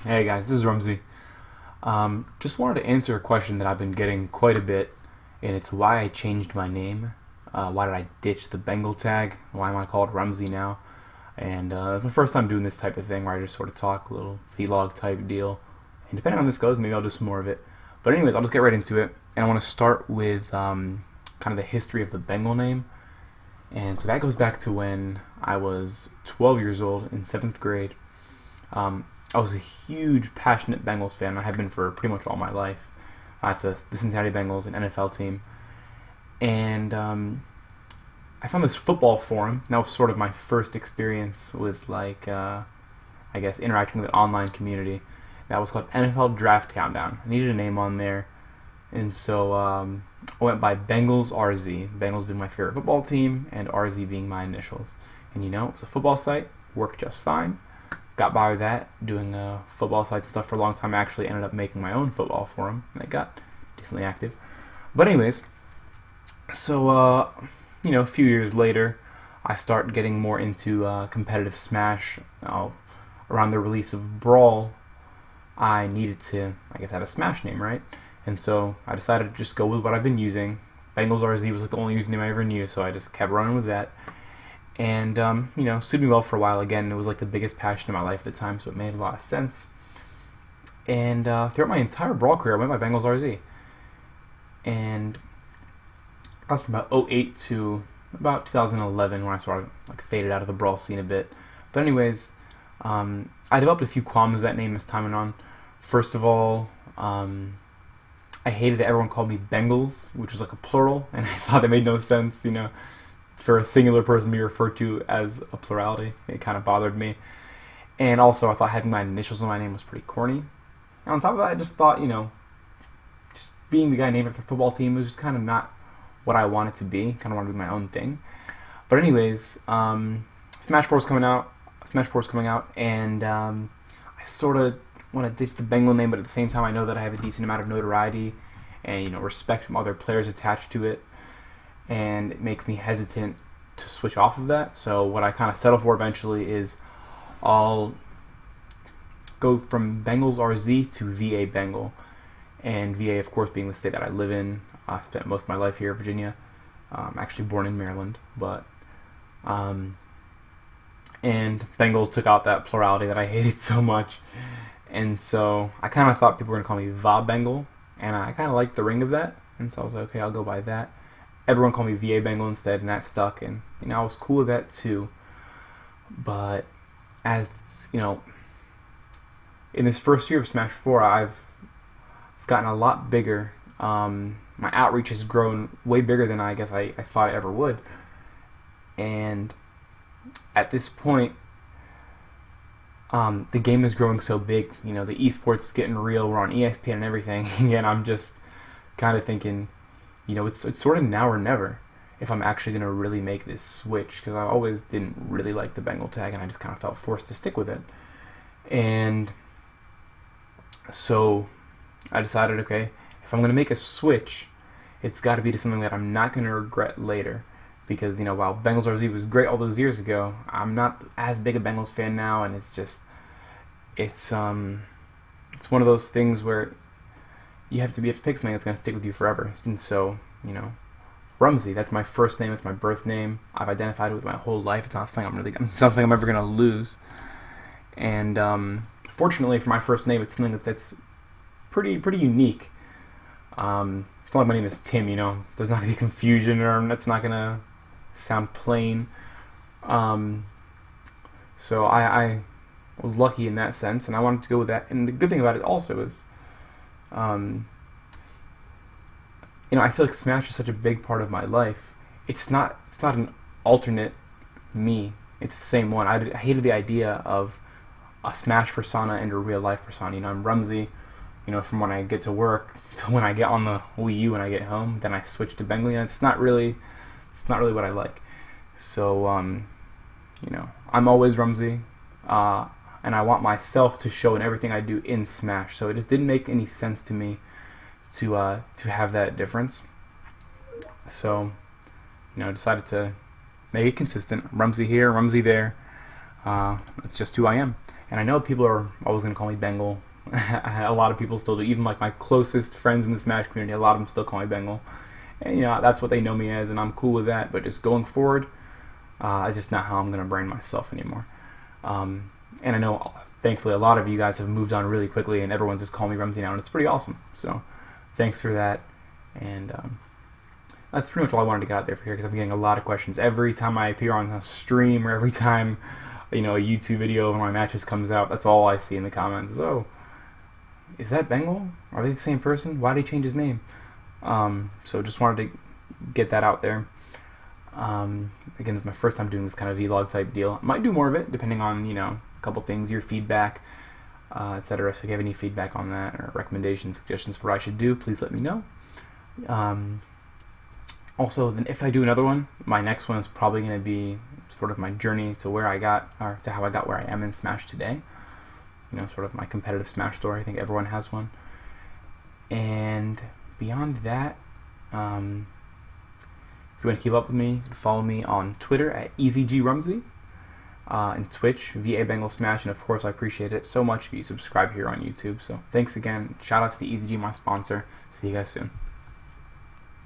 Hey guys, this is Remzi. Just wanted to answer a question that I've been getting quite a bit, and it's why I changed my name. Why did I ditch the Bengal tag? Why am I called Remzi now? And it's my first time doing this type of thing where I just sort of talk, a little vlog type deal. And depending on how this goes, maybe I'll do some more of it. But anyways, I'll just get right into it. And I want to start with kind of the history of the Bengal name. And so that goes back to when I was 12 years old in 7th grade. I was a huge, passionate Bengals fan. I have been for pretty much all my life. It's the Cincinnati Bengals, an NFL team. And I found this football forum. That was sort of my first experience with, I guess, interacting with an online community. That was called NFL Draft Countdown. I needed a name on there. And so I went by Bengals RZ. Bengals being my favorite football team, and RZ being my initials. And it was a football site. Worked just fine. Got by with that, doing football sites and stuff for a long time. I actually ended up making my own football forum, and it got decently active. But anyways, so a few years later, I start getting more into competitive Smash. Around the release of Brawl, I needed to, I guess, have a Smash name, right? And so I decided to just go with what I've been using. Bengals RZ was like the only username I ever knew, so I just kept running with that. And, suited me well for a while. Again, it was like the biggest passion in my life at the time, so it made a lot of sense. And throughout my entire Brawl career, I went by Bengals RZ. And that was from about '08 to about 2011 when I sort of faded out of the Brawl scene a bit. But anyways, I developed a few qualms with that name as time went on. First of all, I hated that everyone called me Bengals, which was like a plural, and I thought that made no sense, for a singular person to be referred to as a plurality. It kind of bothered me. And also, I thought having my initials in my name was pretty corny. And on top of that, I just thought, just being the guy named after the football team was just kind of not what I wanted to be. Kind of wanted to be my own thing. But anyways, Smash 4 is coming out. And I sort of want to ditch the Bengal name, but at the same time, I know that I have a decent amount of notoriety and, respect from other players attached to it. And it makes me hesitant to switch off of that. So what I kind of settle for eventually is I'll go from Bengals RZ to VA Bengal. And VA, of course, being the state that I live in. I've spent most of my life here in Virginia. I'm actually born in Maryland. But and Bengal took out that plurality that I hated so much. And so I kind of thought people were going to call me VaBengal. And I kind of liked the ring of that. And so I was like, okay, I'll go by that. Everyone called me VA Bengal instead, and that stuck, and I was cool with that too. But as in this first year of Smash 4, I've gotten a lot bigger. My outreach has grown way bigger than I guess I thought it ever would. And at this point, the game is growing so big. The esports is getting real. We're on ESPN and everything, and I'm just kind of thinking, it's sort of now or never if I'm actually going to really make this switch, because I always didn't really like the Bengal tag, and I just kind of felt forced to stick with it. And so I decided, okay, if I'm going to make a switch, it's got to be to something that I'm not going to regret later. Because, while Bengals RZ was great all those years ago, I'm not as big a Bengals fan now, and it's one of those things where you have to pick something that's going to stick with you forever. And so, Remzi, that's my first name, it's my birth name. I've identified it with my whole life. It's not something I'm ever going to lose. And fortunately for my first name, it's something that's pretty unique. It's not like my name is Tim, There's not going to be confusion, or that's not going to sound plain. So I was lucky in that sense, and I wanted to go with that. And the good thing about it also is, I feel like Smash is such a big part of my life. It's not an alternate me. It's the same one. I hated the idea of a Smash persona and a real life persona. I'm Remzi, from when I get to work to when I get on the Wii U when I get home. Then I switch to Bengali, and it's not really what I like. So, I'm always Remzi, and I want myself to show in everything I do in Smash. So it just didn't make any sense to me to have that difference. So, decided to make it consistent. Remzi here, Remzi there. That's just who I am. And I know people are always going to call me Bengal. A lot of people still do. Even like my closest friends in the Smash community, a lot of them still call me Bengal. And you know, that's what they know me as, and I'm cool with that. But just going forward, it's just not how I'm going to brand myself anymore. And I know, thankfully, a lot of you guys have moved on really quickly, and everyone's just calling me Remzi now, and it's pretty awesome. So thanks for that. And that's pretty much all I wanted to get out there for here, because I'm getting a lot of questions every time I appear on a stream, or every time, you know, a YouTube video of one of my matches comes out. That's all I see in the comments is, oh, is that Bengal? Are they the same person? Why did he change his name? So just wanted to get that out there. Again, this is my first time doing this kind of vlog type deal. I might do more of it, depending on, you know, a couple things, your feedback, etc. So if you have any feedback on that, or recommendations, suggestions for what I should do, please let me know. Also, then if I do another one, my next one is probably going to be sort of my journey to where I got, or to how I got where I am in Smash today. You know, sort of my competitive Smash story. I think everyone has one. And beyond that, if you want to keep up with me, you can follow me on Twitter at EasyGRumsy, and Twitch, VaBengal Smash, and of course I appreciate it so much if you subscribe here on YouTube. So thanks again. Shout out to the EasyG, my sponsor. See you guys soon.